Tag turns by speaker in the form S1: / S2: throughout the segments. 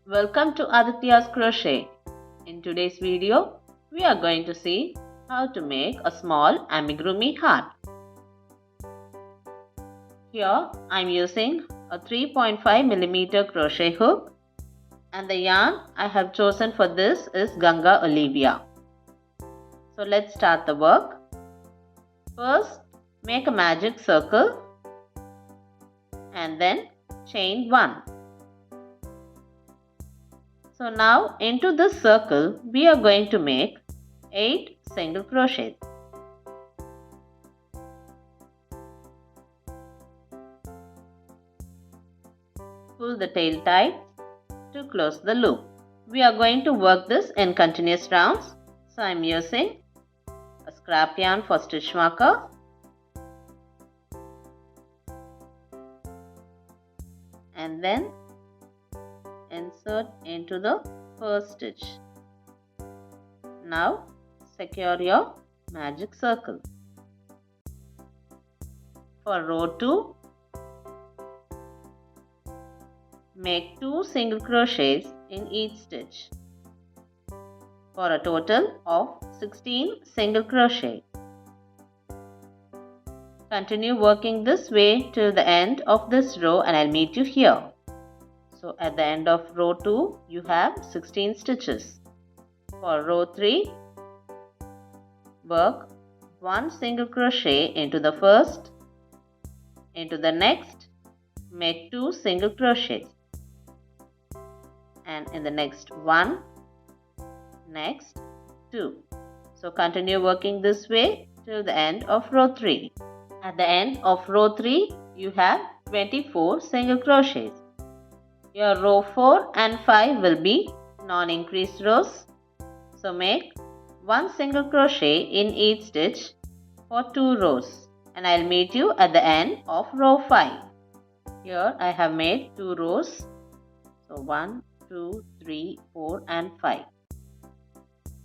S1: Welcome to Aditya's Crochet. In today's video, we are going to see how to make a small amigurumi heart. Here I am using a 3.5mm crochet hook and the yarn I have chosen for this is Ganga Olivia. So let's start the work. First, make a magic circle and then chain 1. So now into this circle we are going to make 8 single crochets. Pull the tail tight to close the loop. We are going to work this in continuous rounds. So I am using a scrap yarn for stitch marker and then insert into the first stitch. Now secure your magic circle. For row 2, make 2 single crochets in each stitch for a total of 16 single crochet. Continue working this way till the end of this row and I'll meet you here. So at the end of row 2 you have 16 stitches. For row 3, work 1 single crochet into the first, into the next, make 2 single crochets, and in the next 1, next 2. So continue working this way till the end of row 3. At the end of row 3 you have 24 single crochets. Your row 4 and 5 will be non-increased rows. So make 1 single crochet in each stitch for 2 rows and I'll meet you at the end of row 5. Here I have made 2 rows. So 1, 2, 3, 4 and 5.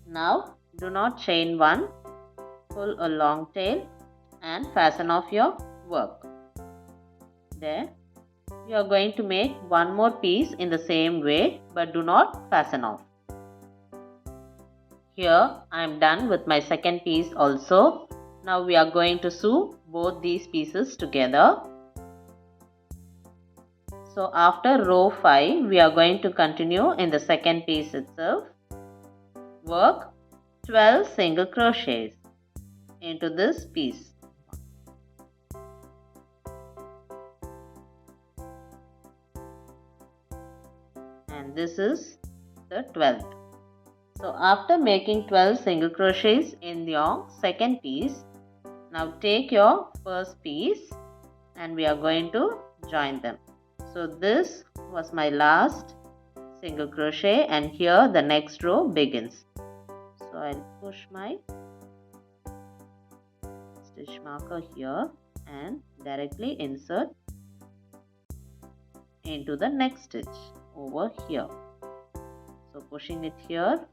S1: Now do not chain 1. Pull a long tail and fasten off your work. There. You are going to make one more piece in the same way but do not fasten off. Here I am done with my second piece also. Now we are going to sew both these pieces together. So after row 5 we are going to continue in the second piece itself. Work 12 single crochets into this piece. And this is the 12th. So after making 12 single crochets in your second piece, now take your first piece and we are going to join them. So this was my last single crochet and here the next row begins. So I'll push my stitch marker here and directly insert into the next stitch over here. So pushing it here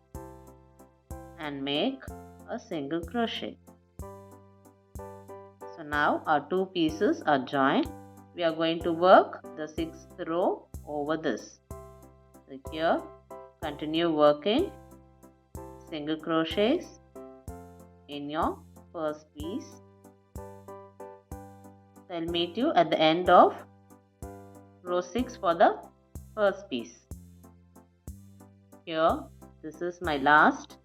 S1: and make a single crochet. So now our 2 pieces are joined. We are going to work the 6th row over this. So here continue working single crochets in your first piece. So I'll meet you at the end of row 6 for the first piece. Here this is my last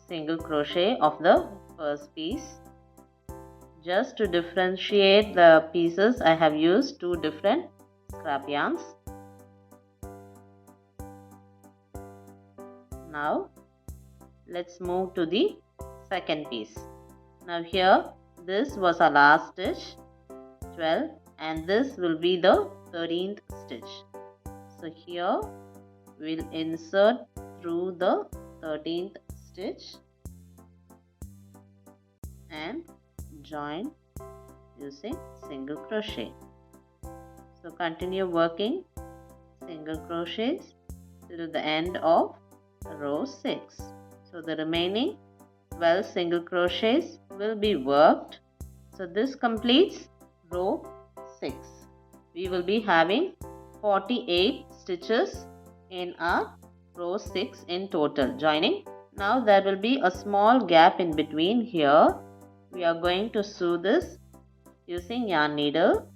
S1: single crochet of the first piece. Just to differentiate the pieces I have used 2 different scrap yarns. Now let's move to the second piece. Now here this was our last stitch 12 and this will be the 13th stitch. So here we'll insert through the 13th stitch and join using single crochet. So continue working single crochets till the end of row 6. So the remaining 12 single crochets will be worked. So this completes row 6. We will be having 48 stitches in our row 6 in total joining. Now there will be a small gap in between here. We are going to sew this using yarn needle.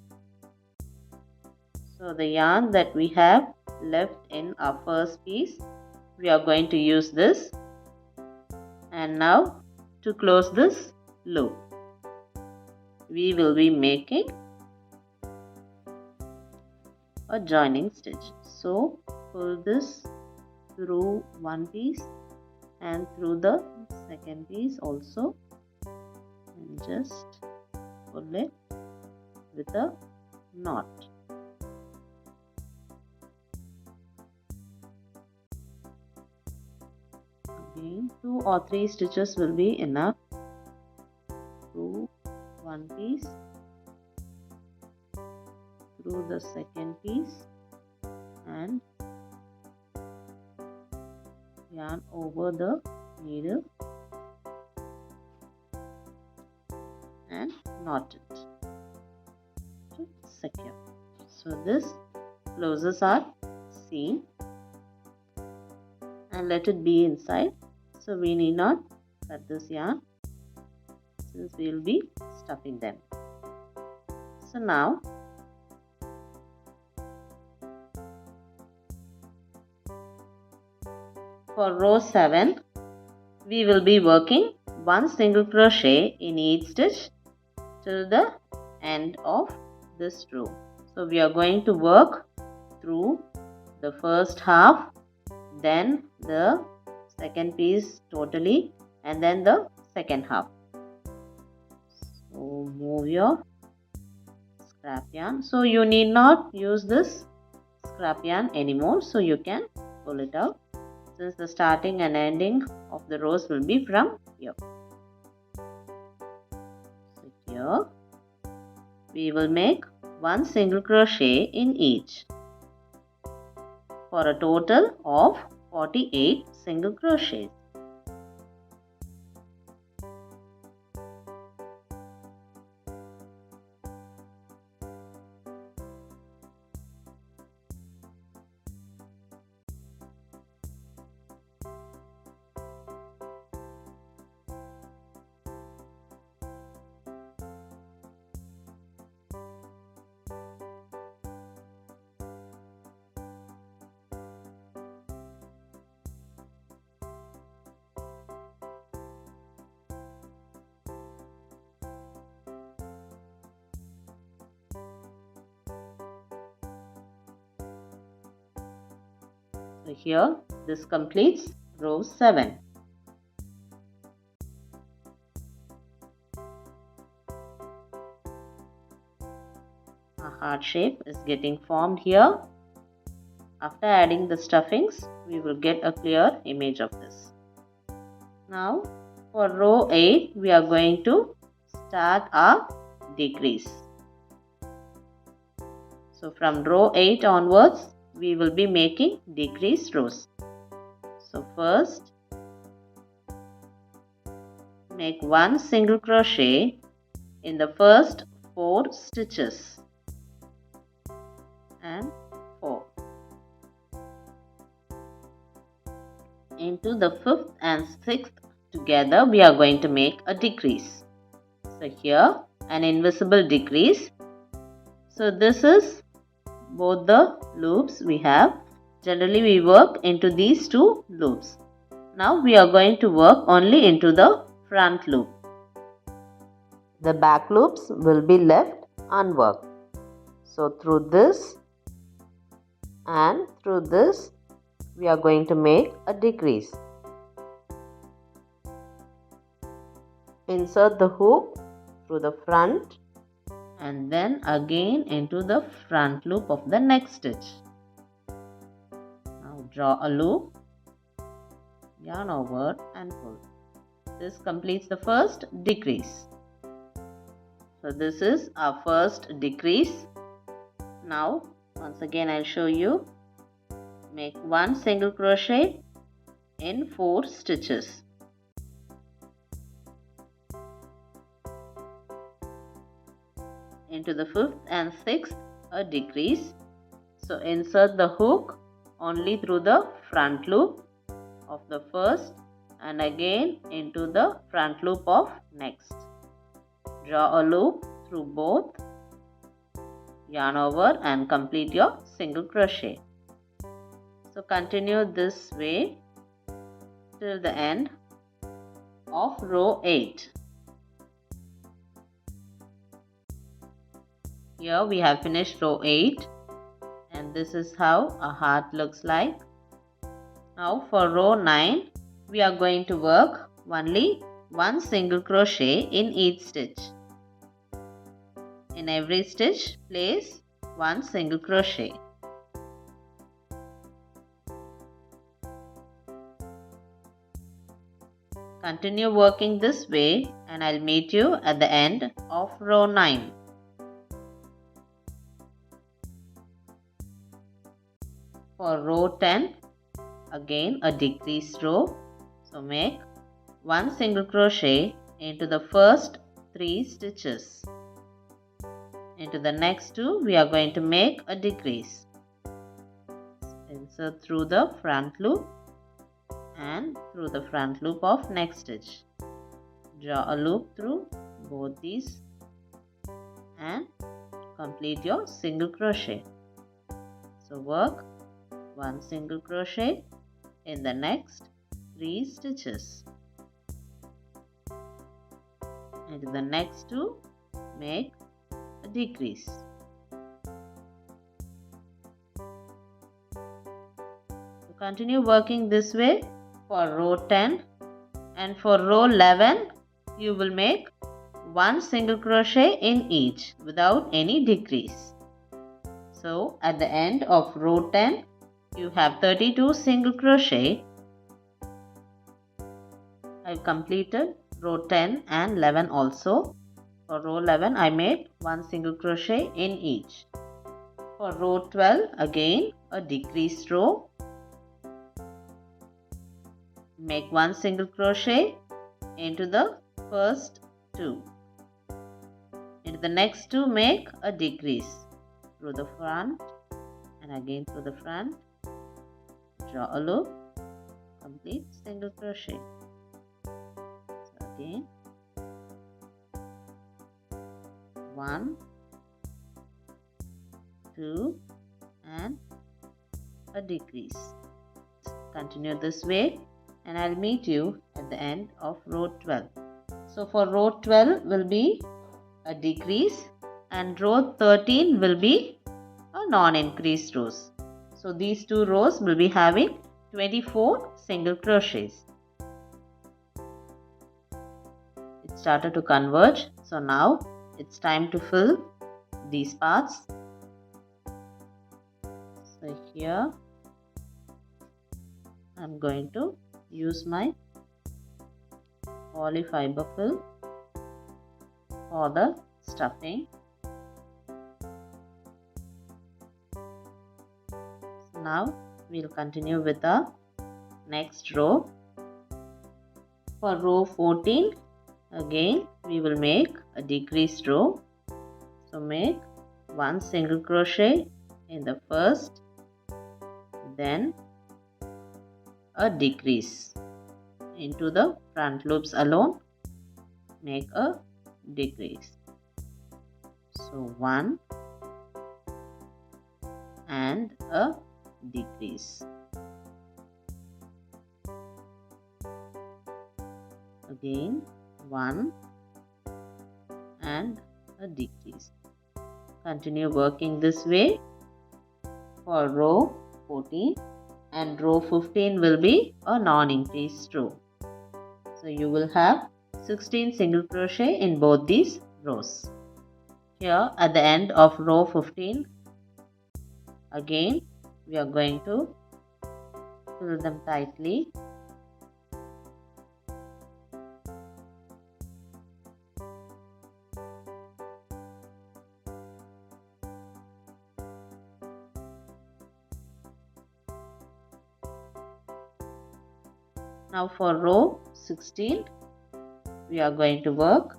S1: So the yarn that we have left in our first piece, we are going to use this. And now to close this loop, we will be making a joining stitch. So pull this through one piece and through the second piece also, and just pull it with a knot. Again, 2 or 3 stitches will be enough. Through one piece, through the second piece, and yarn over the needle and knot it to secure. So this closes our seam and let it be inside. So we need not cut this yarn since we will be stuffing them. So now for row 7, we will be working 1 single crochet in each stitch till the end of this row. So we are going to work through the first half, then the second piece totally, and then the second half. So move your scrap yarn. So you need not use this scrap yarn anymore, so you can pull it out since the starting and ending of the rows will be from here. So here we will make 1 single crochet in each for a total of 48 single crochets. So here this completes row 7. A heart shape is getting formed here. After adding the stuffings, we will get a clear image of this. Now for row 8, we are going to start our decrease. So from row 8 onwards, we will be making decrease rows. So first, make 1 single crochet in the first 4 stitches and 4. Into the 5th and 6th together, we are going to make a decrease. So here an invisible decrease. So this is both the loops we have. Generally we work into these 2 loops. Now we are going to work only into the front loop. The back loops will be left unworked. So through this and through this, we are going to make a decrease. Insert the hook through the front and then again into the front loop of the next stitch. Now draw a loop, yarn over and pull. This completes the first decrease. So this is our first decrease. Now once again I'll show you. Make 1 single crochet in 4 stitches. Into the 5th and 6th a decrease. So insert the hook only through the front loop of the first and again into the front loop of next. Draw a loop through both, yarn over and complete your single crochet. So continue this way till the end of row 8. Here we have finished row 8 and this is how a heart looks like. Now for row 9 we are going to work only one single crochet in each stitch. In every stitch place one single crochet. Continue working this way and I'll meet you at the end of row 9. For row 10, again a decreased row. So make one single crochet into the first 3 stitches. Into the next 2 we are going to make a decrease. Insert through the front loop and through the front loop of next stitch. Draw a loop through both these and complete your single crochet. So work one single crochet in the next 3 stitches. And in the next 2 make a decrease. So continue working this way for row 10 and for row 11 you will make one single crochet in each without any decrease. So at the end of row 10 you have 32 single crochet. I've completed row 10 and 11 also. For row 11 I made one single crochet in each. For row 12 again a decreased row. Make one single crochet into the first 2. Into the next 2 make a decrease through the front and again through the front. Draw a loop, complete single crochet. So again 1, 2 and a decrease. Continue this way and I'll meet you at the end of row 12. So for row 12 will be a decrease and row 13 will be a non-increased rows. So these 2 rows will be having 24 single crochets. It started to converge. So now it's time to fill these parts. So here I'm going to use my polyfiber fill for the stuffing. So now we'll continue with the next row. For row 14 again we will make a decreased row. So make one single crochet in the first, then a decrease into the front loops alone. Make a decrease. So 1 and a decrease. Again 1 and a decrease. Continue working this way for row 14 and row 15 will be a non-increased row. So you will have 16 single crochet in both these rows. Here at the end of row 15 again we are going to fill them tightly. Now for row 16 we are going to work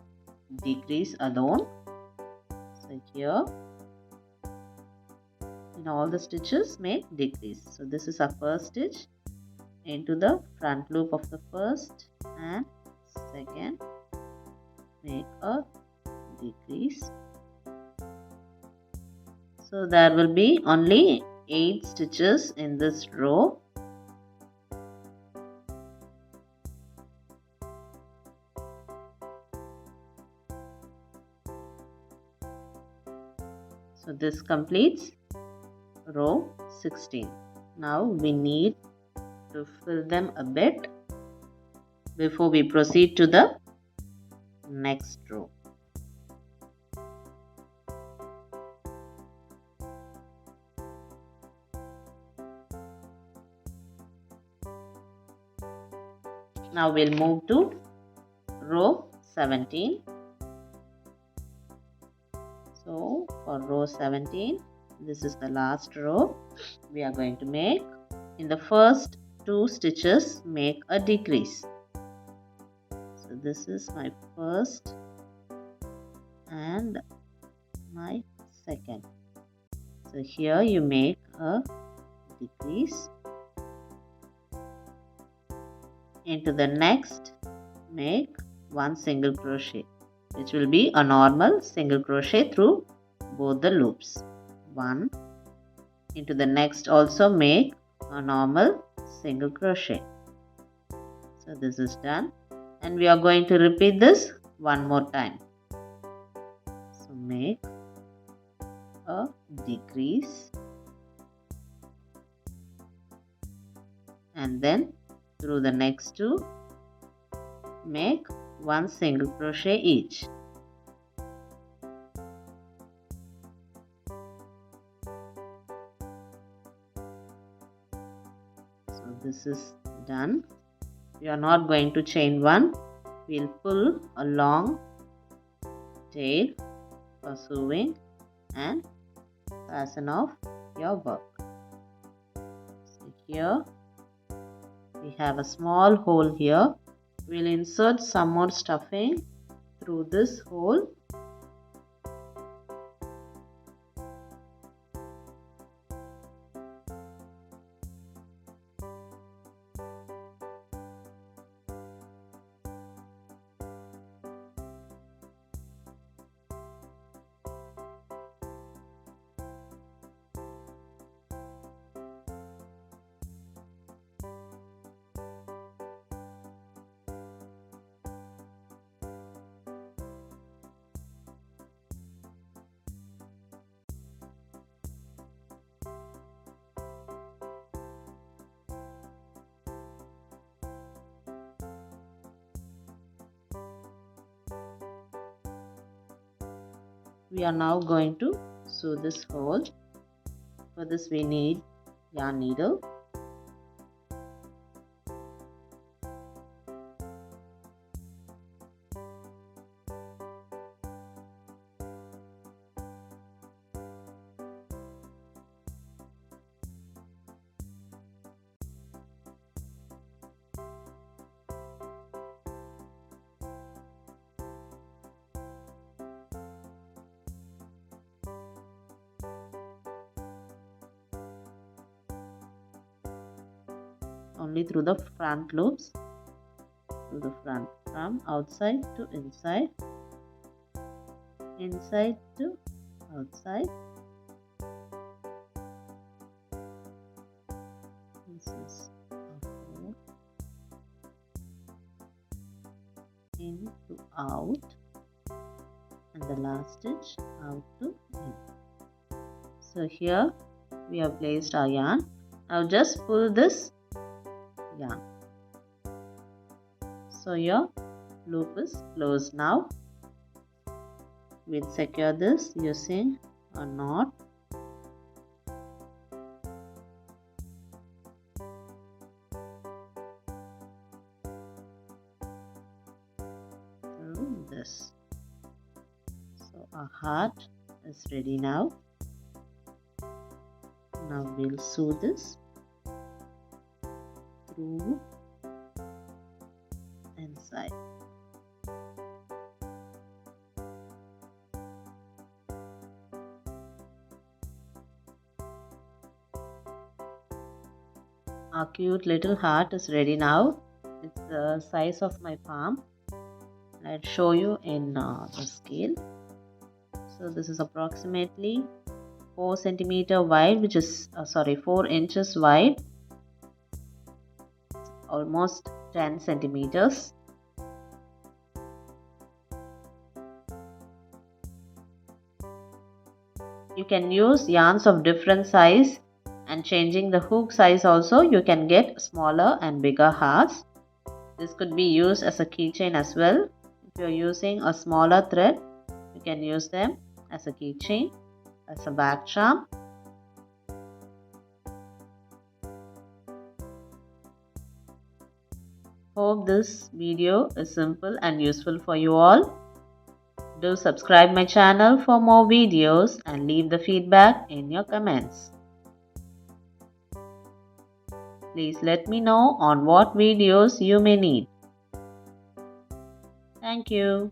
S1: decrease alone. So here in all the stitches make decrease. So this is our first stitch into the front loop of the first and second, make a decrease. So there will be only 8 stitches in this row. So this completes row 16. Now we need to fill them a bit before we proceed to the next row. Now we'll move to row 17. So for row 17, this is the last row. We are going to make, in the first 2 stitches, make a decrease. So this is my first and my second. So here you make a decrease. Into the next, make 1 single crochet, which will be a normal single crochet through both the loops. 1. Into the next also make a normal single crochet. So this is done, and we are going to repeat this one more time. So make a decrease and then through the next 2 make 1 single crochet each. So this is done. We are not going to chain 1. We'll pull a long tail for sewing and fasten off your work. So here we have a small hole here. We'll insert some more stuffing through this hole. We are now going to sew this hole. For this we need yarn needle. Only through the front loops, through the front, from outside to inside, inside to outside. This is a hole, in to out, and the last stitch out to in. So here we have placed our yarn. Now just pull this yarn. So your loop is closed now. We'll secure this using a knot. Through this. So our heart is ready now. Now we'll sew this through inside. Our cute little heart is ready now. It's the size of my palm. I'll show you in the scale. So this is approximately 4 centimeter wide, which is 4 inches wide, almost 10 centimeters. You can use yarns of different size, and changing the hook size also you can get smaller and bigger hearts. This could be used as a keychain as well. If you're using a smaller thread, you can use them as a keychain, as a bag charm. Hope this video is simple and useful for you all. Do subscribe my channel for more videos and leave the feedback in your comments. Please let me know on what videos you may need. Thank you.